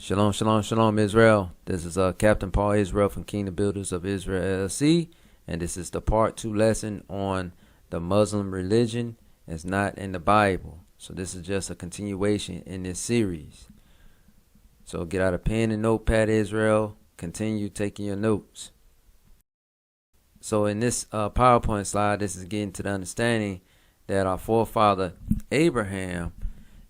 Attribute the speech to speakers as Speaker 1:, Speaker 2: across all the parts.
Speaker 1: Shalom, shalom, shalom, Israel. This is Captain Paul Israel from Kingdom Builders of Israel LLC, and this is the part 2 lesson on the Muslim religion. It's not in the Bible, so this is just a continuation in this series. So get out a pen and notepad, Israel. Continue taking your notes. So in this PowerPoint slide, this is getting to the understanding that our forefather Abraham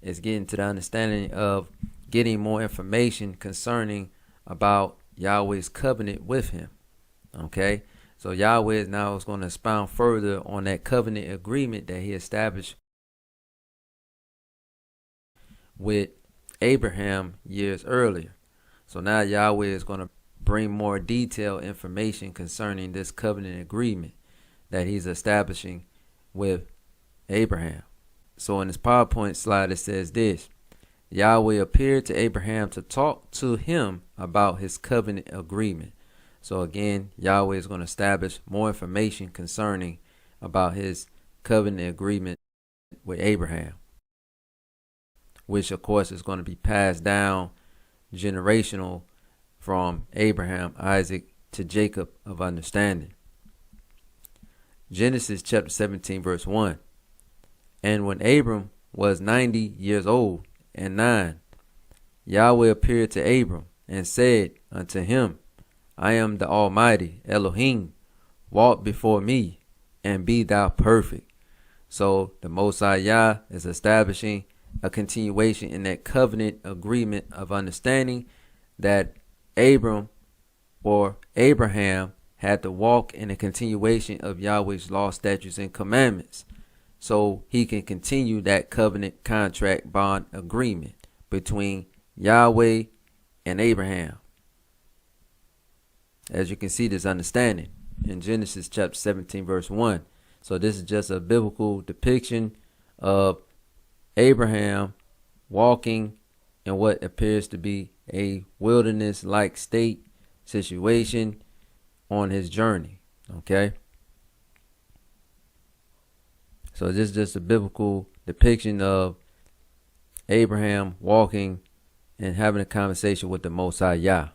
Speaker 1: is getting to the understanding of getting more information concerning about Yahweh's covenant with him. Okay, so Yahweh is now going to expound further on that covenant agreement that he established with Abraham years earlier. So now Yahweh is going to bring more detailed information concerning this covenant agreement that he's establishing with Abraham. So in this PowerPoint slide, it says this: Yahweh appeared to Abraham to talk to him about his covenant agreement. So again, Yahweh is going to establish more information concerning about his covenant agreement with Abraham, which of course is going to be passed down generational from Abraham, Isaac to Jacob of understanding. Genesis chapter 17 verse 1. And when Abram was 90 years old and 9, Yahweh appeared to Abram and said unto him, I am the Almighty Elohim, walk before me and be thou perfect. So the Most High Yah is establishing a continuation in that covenant agreement of understanding that Abram or Abraham had to walk in a continuation of Yahweh's law, statutes, and commandments, so he can continue that covenant contract bond agreement between Yahweh and Abraham. As you can see, this understanding in Genesis chapter 17 verse 1. So this is just a biblical depiction of Abraham walking in what appears to be a wilderness-like state situation on his journey. Okay. So this is just a biblical depiction of Abraham walking and having a conversation with the Most High Yah.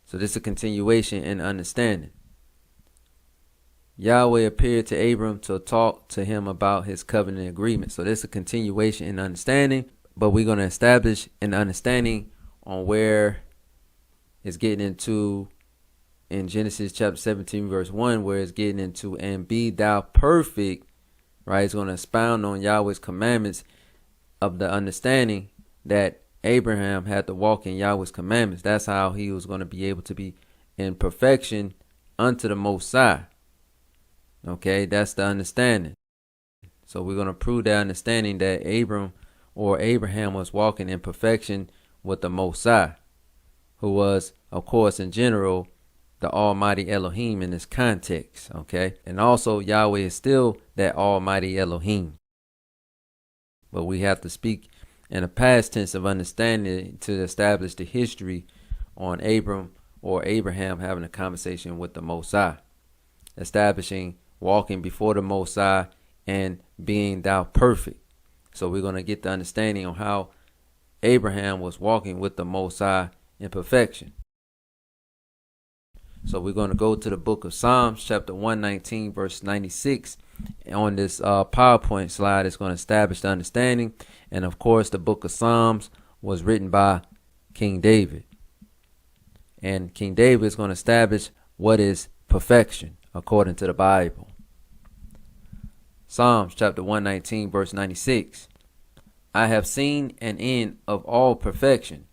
Speaker 1: So this is a continuation in understanding. Yahweh appeared to Abram to talk to him about his covenant agreement. So this is a continuation in understanding, but we're going to establish an understanding on where it's getting into in Genesis chapter 17 verse 1, where it's getting into and be thou perfect, right? It's going to expound on Yahweh's commandments of the understanding that Abraham had to walk in Yahweh's commandments. That's how he was going to be able to be in perfection unto the Most High. Okay, that's the understanding. So we're going to prove that understanding that Abraham was walking in perfection with the Most High, who was, of course, in general, the Almighty Elohim in this context. Okay, and also Yahweh is still that Almighty Elohim, but we have to speak in a past tense of understanding to establish the history on Abraham having a conversation with the Most High, establishing walking before the Most High and being thou perfect. So we're going to get the understanding on how Abraham was walking with the Most High in perfection. So we're going to go to the book of Psalms, chapter 119, verse 96. On this PowerPoint slide, it's going to establish the understanding. And of course, the book of Psalms was written by King David. And King David is going to establish what is perfection according to the Bible. Psalms chapter 119, verse 96. I have seen an end of all perfection,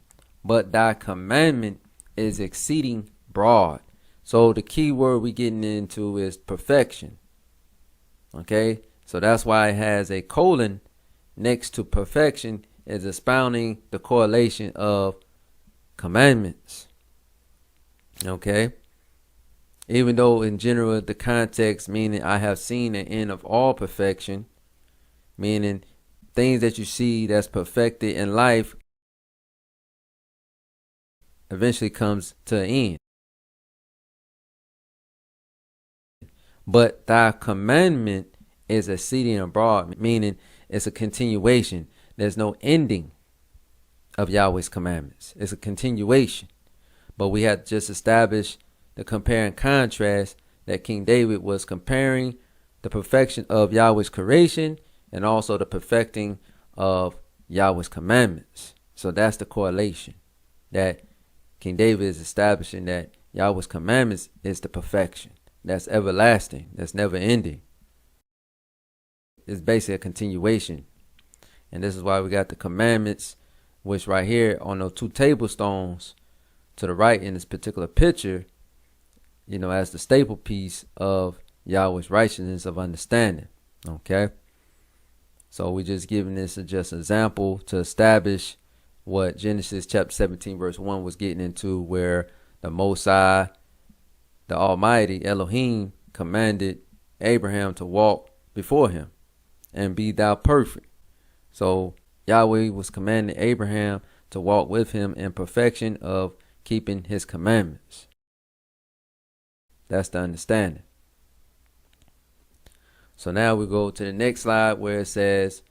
Speaker 1: but thy commandment is exceeding broad. So the key word we're getting into is perfection. Okay, so that's why it has a colon next to perfection, is expounding the correlation of commandments. Okay, even though in general the context meaning I have seen an end of all perfection, meaning things that you see that's perfected in life eventually comes to an end. But thy commandment is exceeding abroad, meaning it's a continuation. There's no ending of Yahweh's commandments. It's a continuation. But we had just established the compare and contrast that King David was comparing the perfection of Yahweh's creation and also the perfecting of Yahweh's commandments. So that's the correlation that King David is establishing, that Yahweh's commandments is the perfection. That's everlasting. That's never ending. It's basically a continuation. And this is why we got the commandments, which right here on those two table stones to the right in this particular picture, as the staple piece of Yahweh's righteousness of understanding. Okay. So we just giving this just an example to establish what Genesis chapter 17 verse 1 was getting into, where the Most High, the Almighty Elohim, commanded Abraham to walk before him and be thou perfect. So Yahweh was commanding Abraham to walk with him in perfection of keeping his commandments. That's the understanding. So now we go to the next slide where it says,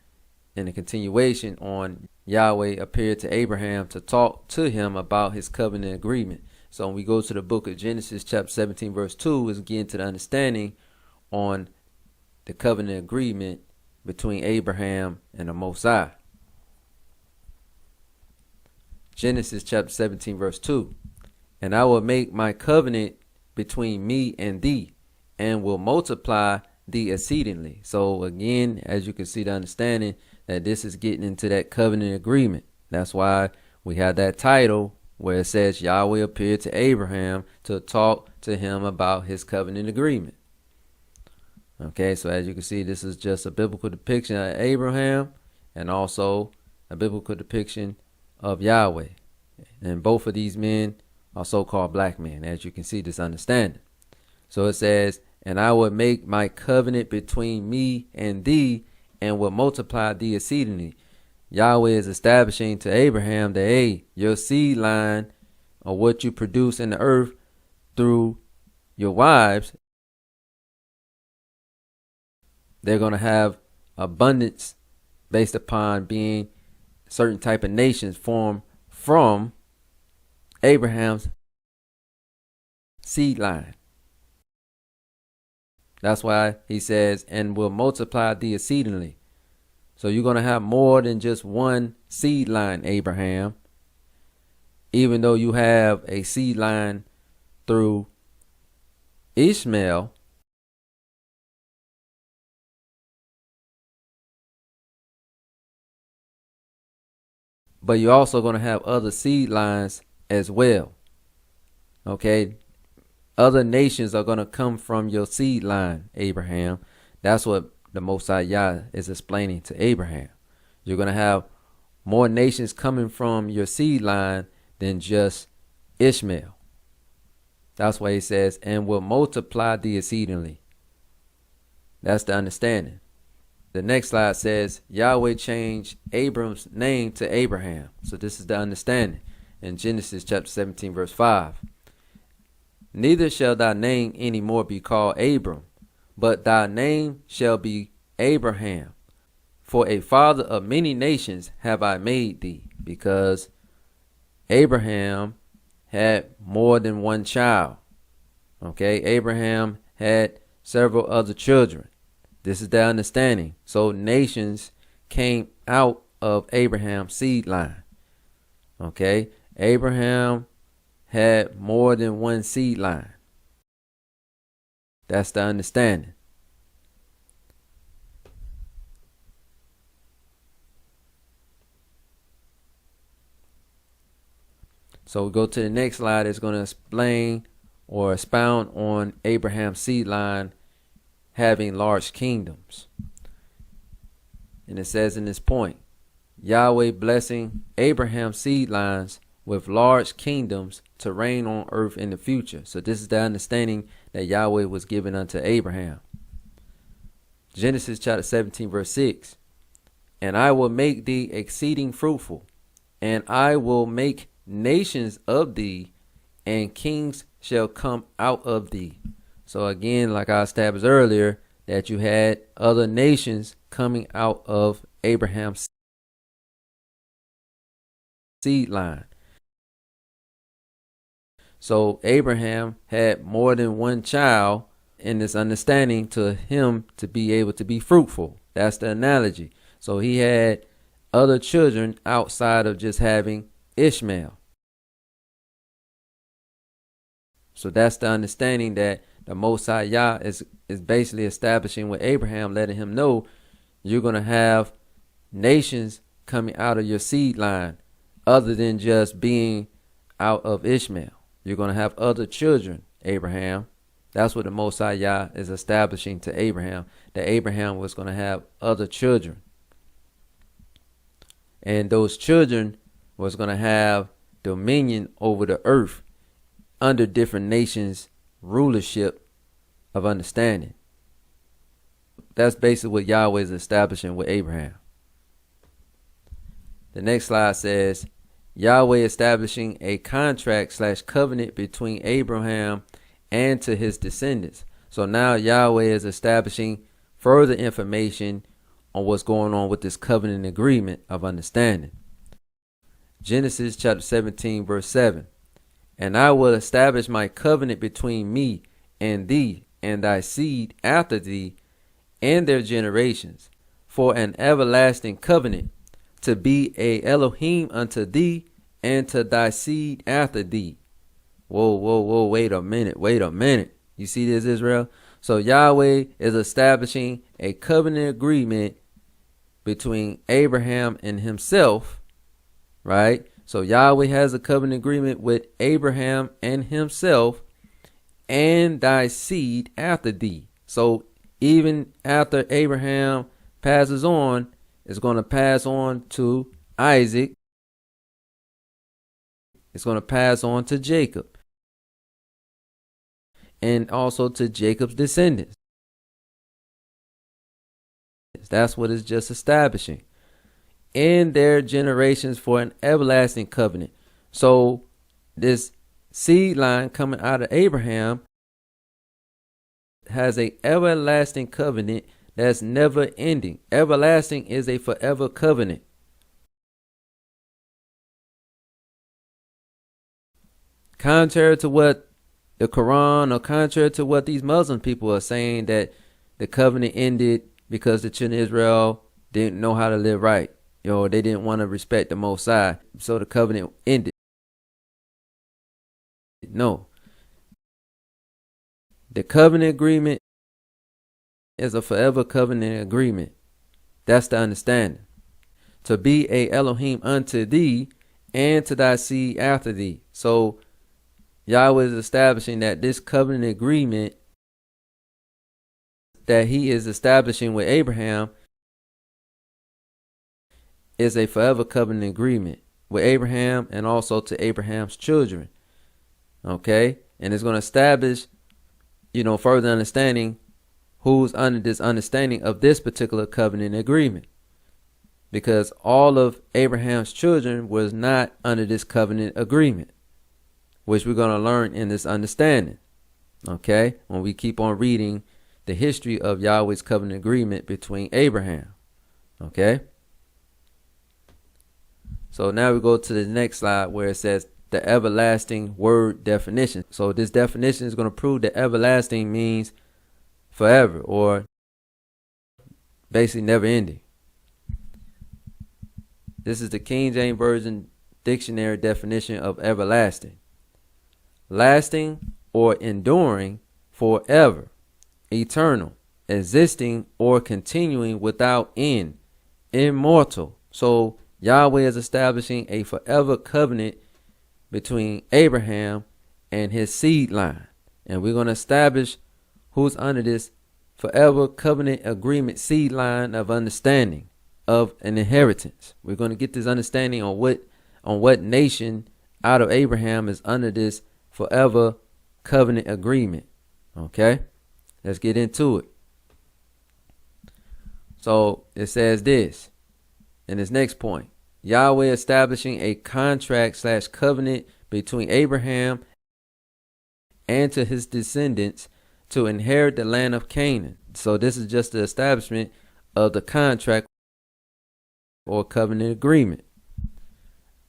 Speaker 1: in the continuation on, Yahweh appeared to Abraham to talk to him about his covenant agreement. So when we go to the book of Genesis chapter 17 verse 2, is getting to the understanding on the covenant agreement between Abraham and the Most High. Genesis chapter 17 verse 2. And I will make my covenant between me and thee, and will multiply thee exceedingly. So again, as you can see, the understanding that this is getting into that covenant agreement. That's why we have that title where it says Yahweh appeared to Abraham to talk to him about his covenant agreement. Okay, so as you can see, this is just a biblical depiction of Abraham and also a biblical depiction of Yahweh. And both of these men are so-called black men, as you can see this understanding. So it says, and I will make my covenant between me and thee, and will multiply thee exceedingly. Yahweh is establishing to Abraham that, hey, your seed line, or what you produce in the earth through your wives, they're going to have abundance based upon being certain type of nations formed from Abraham's seed line. That's why he says, and will multiply thee exceedingly. So you're going to have more than just one seed line, Abraham. Even though you have a seed line through Ishmael, but you're also going to have other seed lines as well. Okay. Other nations are going to come from your seed line, Abraham. That's what the Most High Yah is explaining to Abraham. You're going to have more nations coming from your seed line than just Ishmael. That's why he says, and will multiply thee exceedingly. That's the understanding. The next slide says, Yahweh changed Abram's name to Abraham. So this is the understanding in Genesis chapter 17 verse 5. Neither shall thy name any more be called Abram, but thy name shall be Abraham. For a father of many nations have I made thee. Because Abraham had more than one child. Okay, Abraham had several other children. This is the understanding. So nations came out of Abraham's seed line. Okay, Abraham had more than one seed line. That's the understanding. So we go to the next slide. It's going to explain or expound on Abraham's seed line having large kingdoms. And it says in this point, Yahweh blessing Abraham's seed lines with large kingdoms to reign on earth in the future. So this is the understanding that Yahweh was given unto Abraham. Genesis chapter 17 verse 6. And I will make thee exceeding fruitful, and I will make nations of thee, and kings shall come out of thee. So again, like I established earlier, that you had other nations coming out of Abraham's seed line. So Abraham had more than one child in this understanding to him to be able to be fruitful. That's the analogy. So he had other children outside of just having Ishmael. So that's the understanding that the Most High Yah is basically establishing with Abraham, letting him know you're going to have nations coming out of your seed line other than just being out of Ishmael. You're going to have other children, Abraham. That's what the Most High Yah is establishing to Abraham, that Abraham was going to have other children. And those children was going to have dominion over the earth under different nations' rulership of understanding. That's basically what Yahweh is establishing with Abraham. The next slide says, Yahweh establishing a contract/covenant between Abraham and to his descendants. So now Yahweh is establishing further information on what's going on with this covenant agreement of understanding. Genesis chapter 17 verse 7. And I will establish my covenant between me and thee and thy seed after thee and their generations for an everlasting covenant, to be a Elohim unto thee and to thy seed after thee. Whoa, wait a minute. You see this, Israel? So Yahweh is establishing a covenant agreement between Abraham and himself, right? So Yahweh has a covenant agreement with Abraham and himself and thy seed after thee. So even after Abraham passes on, it's going to pass on to Isaac. It's going to pass on to Jacob. And also to Jacob's descendants. That's what it's just establishing. In their generations for an everlasting covenant. So this seed line coming out of Abraham has an everlasting covenant that's never ending. Everlasting is a forever covenant. Contrary to what the Quran, or contrary to what these Muslim people are saying, that the covenant ended because the children of Israel didn't know how to live right. They didn't want to respect the Most High, so the covenant ended. No. The covenant agreement is a forever covenant agreement. That's the understanding. To be a Elohim unto thee and to thy seed after thee. So Yahweh is establishing that this covenant agreement that he is establishing with Abraham is a forever covenant agreement with Abraham and also to Abraham's children. Okay? And it's going to establish, further understanding who's under this understanding of this particular covenant agreement. Because all of Abraham's children was not under this covenant agreement, which we're going to learn in this understanding. Okay? When we keep on reading the history of Yahweh's covenant agreement between Abraham. Okay? So now we go to the next slide where it says the everlasting word definition. So this definition is going to prove that everlasting means forever, or basically never ending. This is the King James Version dictionary definition of everlasting. Lasting or enduring forever, eternal, existing or continuing without end, immortal. So Yahweh is establishing a forever covenant between Abraham and his seed line. And we're going to establish who's under this forever covenant agreement seed line of understanding of an inheritance. We're going to get this understanding on what nation out of Abraham is under this forever covenant agreement. Okay? Let's get into it. So it says this in this next point. Yahweh establishing a contract/covenant between Abraham and to his descendants to inherit the land of Canaan. So this is just the establishment of the contract or covenant agreement.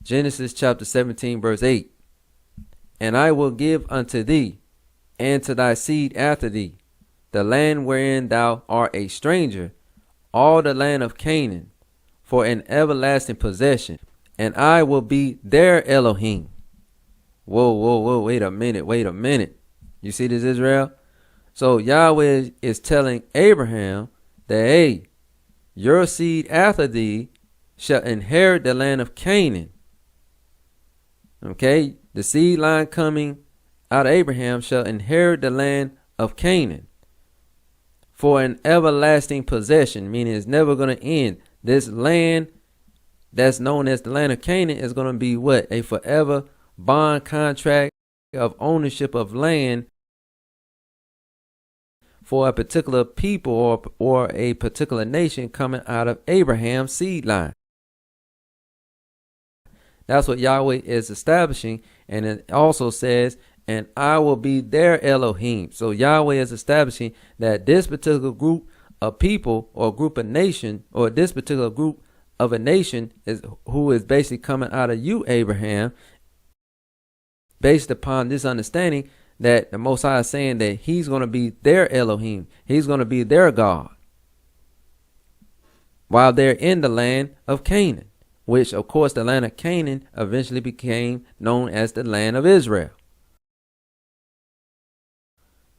Speaker 1: Genesis chapter 17 verse 8. And I will give unto thee and to thy seed after thee the land wherein thou art a stranger, all the land of Canaan, for an everlasting possession, and I will be their Elohim. Whoa, wait a minute. You see this, Israel? So Yahweh is telling Abraham that, hey, your seed after thee shall inherit the land of Canaan. Okay, the seed line coming out of Abraham shall inherit the land of Canaan for an everlasting possession, meaning it's never going to end. This land that's known as the land of Canaan is going to be what? A forever bond contract of ownership of land for a particular people or a particular nation coming out of Abraham's seed line. That's what Yahweh is establishing. And it also says, and I will be their Elohim. So Yahweh is establishing that this particular group of people or group of nation, or this particular group of a nation is who is basically coming out of you, Abraham, based upon this understanding that the Most High is saying that he's going to be their Elohim. He's going to be their God while they're in the land of Canaan, which of course the land of Canaan eventually became known as the land of Israel.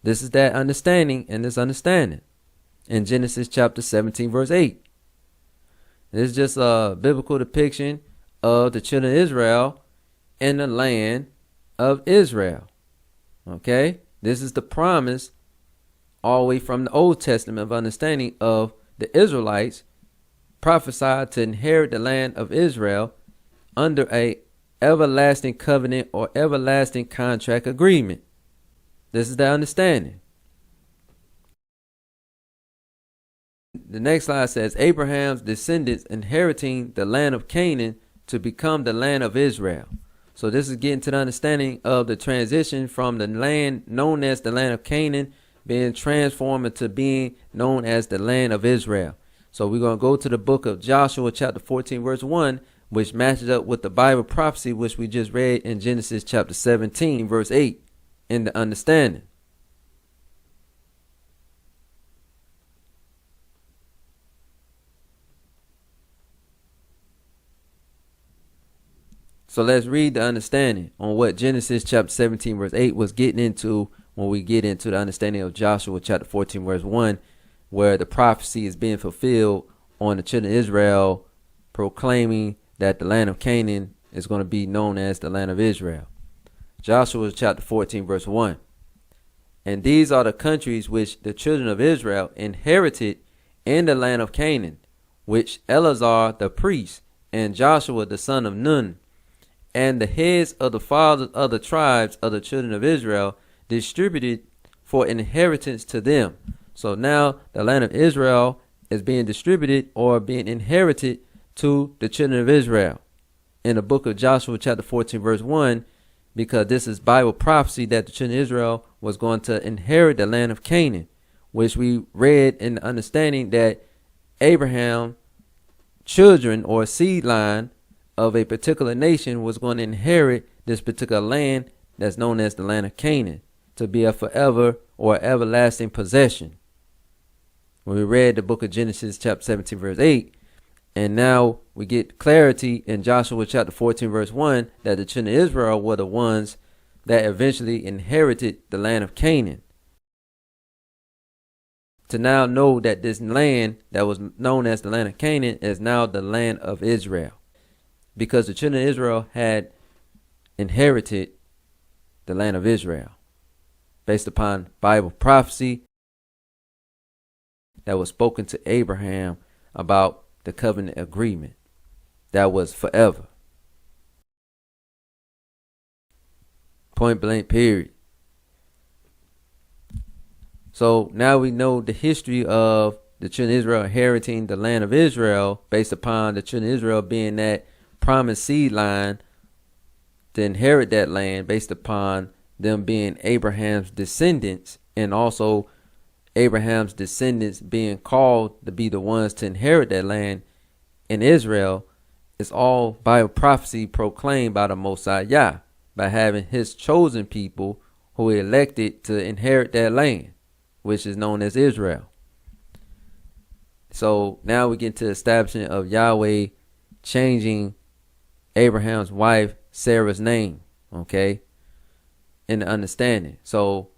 Speaker 1: This is that understanding and this understanding in Genesis chapter 17 verse 8. This is just a biblical depiction of the children of Israel in the land of Israel. Okay, this is the promise all the way from the Old Testament of understanding of the Israelites prophesied to inherit the land of Israel under a everlasting covenant or everlasting contract agreement. This is the understanding. The next slide says Abraham's descendants inheriting the land of Canaan to become the land of Israel. So this is getting to the understanding of the transition from the land known as the land of Canaan being transformed into being known as the land of Israel. So we're going to go to the book of Joshua chapter 14 verse 1, which matches up with the Bible prophecy which we just read in Genesis chapter 17 verse 8 in the understanding. So let's read the understanding on what Genesis chapter 17 verse 8 was getting into when we get into the understanding of Joshua chapter 14 verse 1, where the prophecy is being fulfilled on the children of Israel proclaiming that the land of Canaan is going to be known as the land of Israel. Joshua chapter 14 verse 1. And these are the countries which the children of Israel inherited in the land of Canaan, which Eleazar the priest and Joshua the son of Nun and the heads of the fathers of the tribes of the children of Israel distributed for inheritance to them. So now the land of Israel is being distributed or being inherited to the children of Israel in the book of Joshua chapter 14 verse 1, because this is Bible prophecy that the children of Israel was going to inherit the land of Canaan, which we read in the understanding that Abraham children or seed line of a particular nation was going to inherit this particular land that's known as the land of Canaan to be a forever or everlasting possession. When we read the book of Genesis chapter 17 verse 8, and now we get clarity in Joshua chapter 14 verse 1 that the children of Israel were the ones that eventually inherited the land of Canaan. To now know that this land that was known as the land of Canaan is now the land of Israel, because the children of Israel had inherited the land of Israel based upon Bible prophecy that was spoken to Abraham about the covenant agreement that was forever. Point blank, period. So now we know the history of the children of Israel inheriting the land of Israel based upon the children of Israel being that promised seed line to inherit that land based upon them being Abraham's descendants, and also Abraham's descendants being called to be the ones to inherit that land in Israel is all by a prophecy proclaimed by the Most High Yah, by having his chosen people who he elected to inherit that land, which is known as Israel. So now we get to the establishment of Yahweh changing Abraham's wife Sarah's name, okay, in the understanding. So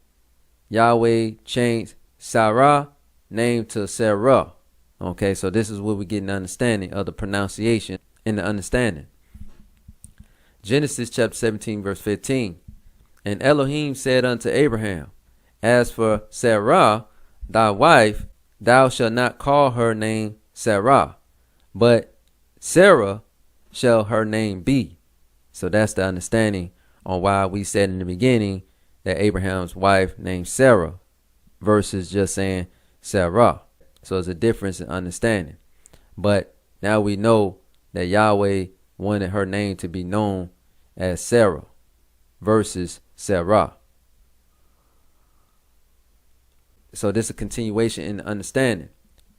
Speaker 1: Yahweh changed Sarah name to Sarah. Okay, so this is where we get an understanding of the pronunciation in the understanding. Genesis chapter 17 verse 15. And Elohim said unto Abraham, As for Sarah, thy wife, thou shalt not call her name Sarah, but Sarah shall her name be. So that's the understanding on why we said in the beginning that Abraham's wife named Sarah versus just saying Sarah. So there's a difference in understanding. But now we know that Yahweh wanted her name to be known as Sarah versus Sarah. So this is a continuation in the understanding.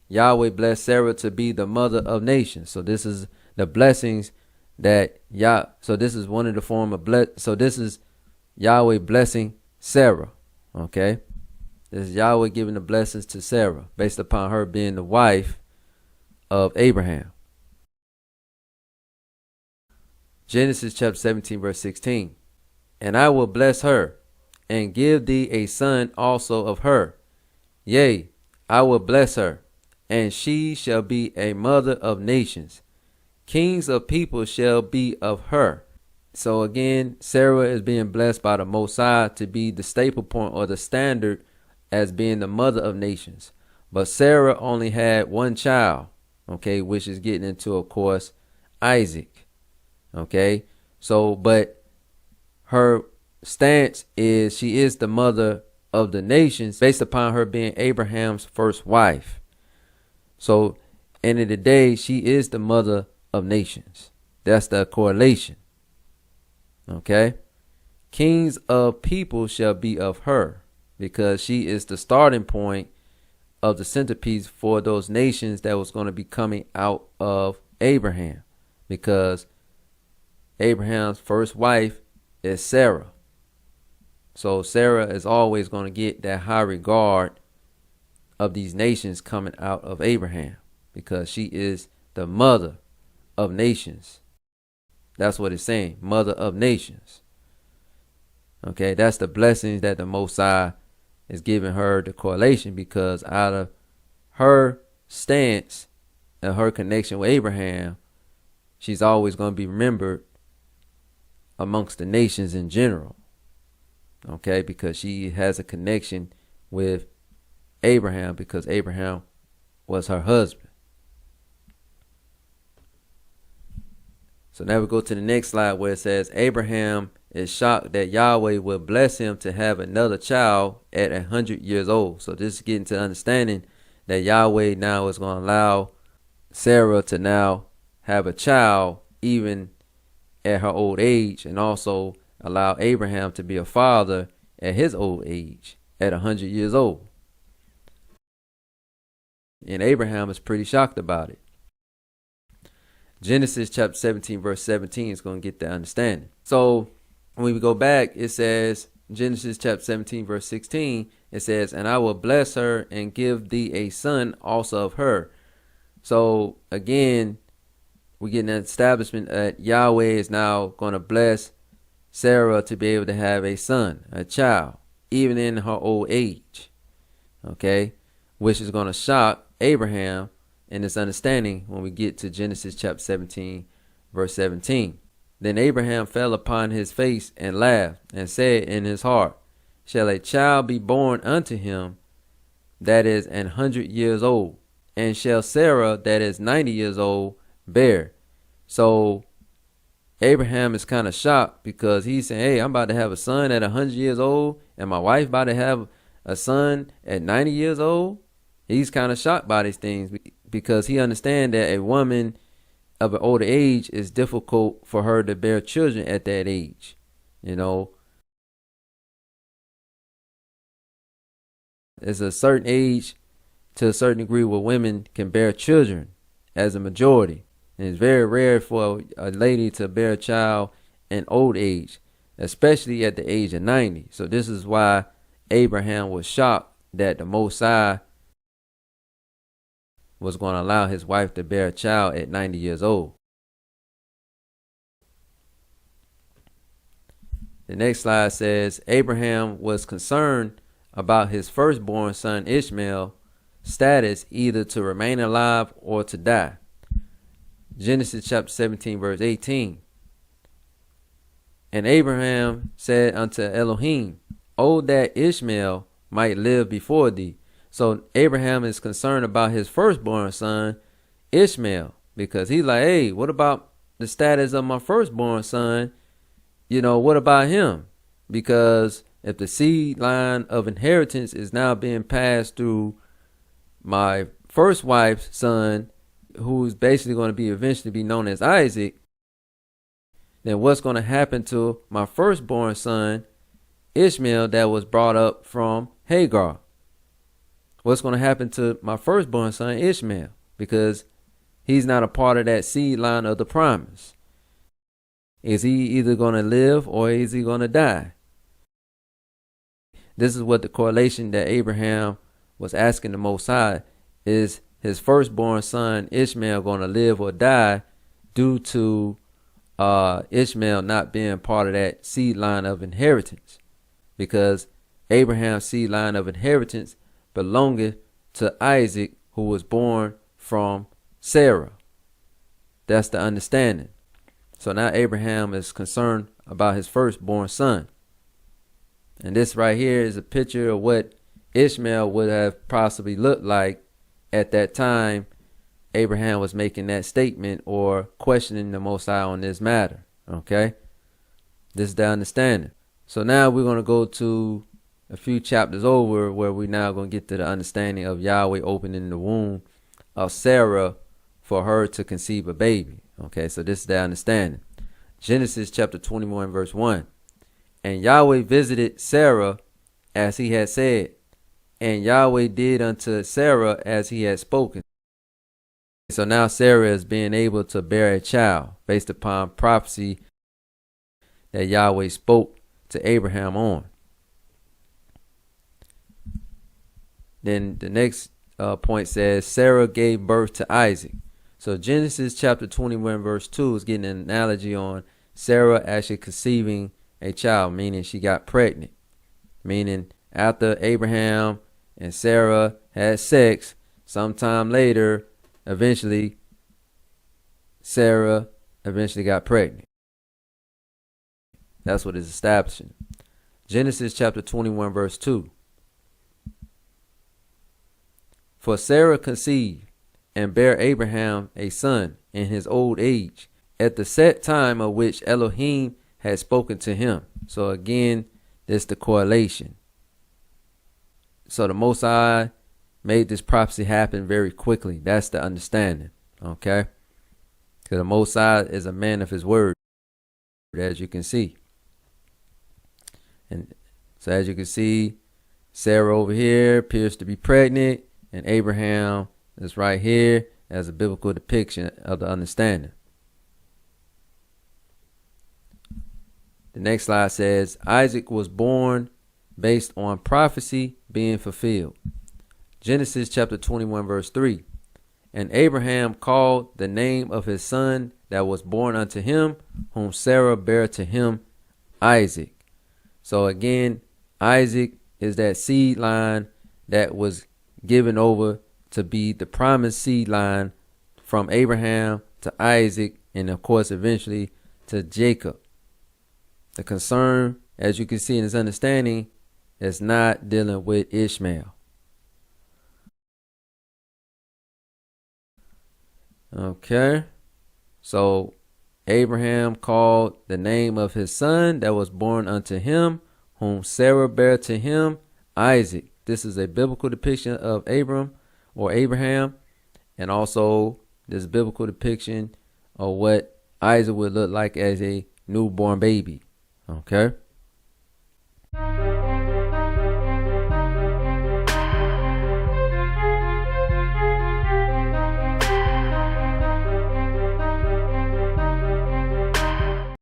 Speaker 1: Yahweh blessed Sarah to be the mother of nations. So this is the blessings that so this is one of the form of so this is Yahweh blessing Sarah. Okay. This is Yahweh giving the blessings to Sarah based upon her being the wife of Abraham. Genesis chapter 17 verse 16. And I will bless her and give thee a son also of her. Yea, I will bless her, and she shall be a mother of nations. Kings of people shall be of her. So again, Sarah is being blessed by the Most High to be the staple point or the standard as being the mother of nations. But Sarah only had one child, okay, which is getting into, of course, Isaac. Okay, so but her stance is she is the mother of the nations based upon her being Abraham's first wife. So end of the day, she is the mother of nations. That's the correlation. Okay, kings of people shall be of her, because she is the starting point of the centerpiece for those nations that was going to be coming out of Abraham, because Abraham's first wife is Sarah. So Sarah is always going to get that high regard of these nations coming out of Abraham, because she is the mother of nations. That's what it's saying, mother of nations. Okay, that's the blessings that the Most High is giving her, the correlation, because out of her stance and her connection with Abraham, she's always going to be remembered amongst the nations in general. Okay, because she has a connection with Abraham because Abraham was her husband. So now we go to the next slide where it says Abraham is shocked that Yahweh will bless him to have another child at 100 years old. So this is getting to understanding that Yahweh now is going to allow Sarah to now have a child even at her old age, and also allow Abraham to be a father at his old age at 100 years old. And Abraham is pretty shocked about it. Genesis chapter 17 verse 17 is going to get the understanding. So when we go back, it says Genesis chapter 17 verse 16, it says, and I will bless her and give thee a son also of her. So again, we get an establishment that Yahweh is now going to bless Sarah to be able to have a son, a child, even in her old age. Okay, which is going to shock Abraham in this understanding when we get to Genesis chapter 17 verse 17. Then Abraham fell upon his face and laughed and said in his heart, shall a child be born unto him that is 100 years old? And shall Sarah that is 90 years old bear? So Abraham is kind of shocked because he's saying, hey, I'm about to have a son at 100 years old, and my wife about to have a son at 90 years old. He's kind of shocked by these things because he understands that a woman of an older age is difficult for her to bear children at that age, you know. It's a certain age to a certain degree where women can bear children as a majority. And it's very rare for a lady to bear a child in old age, especially at the age of 90. So this is why Abraham was shocked that the Most High was going to allow his wife to bear a child at 90 years old. The next slide says Abraham was concerned about his firstborn son Ishmael's status, either to remain alive or to die. Genesis chapter 17 verse 18. And Abraham said unto Elohim, "Oh, that Ishmael might live before thee." So Abraham is concerned about his firstborn son Ishmael, because he's like, hey, what about the status of my firstborn son? What about him? Because if the seed line of inheritance is now being passed through my first wife's son, who's basically going to be eventually be known as Isaac, then what's going to happen to my firstborn son Ishmael that was brought up from Hagar? What's going to happen to my firstborn son Ishmael? Because he's not a part of that seed line of the promise. Is he either going to live or is he going to die? This is what the correlation that Abraham was asking the Most High. Is his firstborn son Ishmael going to live or die due to Ishmael not being part of that seed line of inheritance? Because Abraham's seed line of inheritance belongeth to Isaac, who was born from Sarah. That's the understanding. So now Abraham is concerned about his firstborn son. And this right here is a picture of what Ishmael would have possibly looked like at that time Abraham was making that statement or questioning the Most High on this matter. Okay? This is the understanding. So now we're going to go to a few chapters over where we're now going to get to the understanding of Yahweh opening the womb of Sarah for her to conceive a baby. Okay, so this is the understanding. Genesis chapter 21 verse 1. And Yahweh visited Sarah as he had said, and Yahweh did unto Sarah as he had spoken. So now Sarah is being able to bear a child based upon prophecy that Yahweh spoke to Abraham on. Then the next point says Sarah gave birth to Isaac. So Genesis chapter 21 verse 2 is getting an analogy on Sarah actually conceiving a child, meaning she got pregnant. Meaning after Abraham and Sarah had sex, sometime later, eventually, Sarah eventually got pregnant. That's what it's establishing. Genesis chapter 21 verse 2. For Sarah conceived and bare Abraham a son in his old age, at the set time of which Elohim had spoken to him. So again, there's the correlation. So the Most High made this prophecy happen very quickly. That's the understanding. Okay? Because the Most High is a man of his word, as you can see. And so as you can see, Sarah over here appears to be pregnant, and Abraham is right here as a biblical depiction of the understanding. The next slide says Isaac was born based on prophecy being fulfilled. Genesis chapter 21 verse 3. And Abraham called the name of his son that was born unto him, whom Sarah bare to him, Isaac. So again, Isaac is that seed line that was given over to be the promised seed line from Abraham to Isaac, and of course eventually to Jacob. The concern, as you can see in his understanding, is not dealing with Ishmael. Okay, so Abraham called the name of his son that was born unto him, whom Sarah bare to him, Isaac. This is a biblical depiction of Abram or Abraham, and also this biblical depiction of what Isaac would look like as a newborn baby. Okay.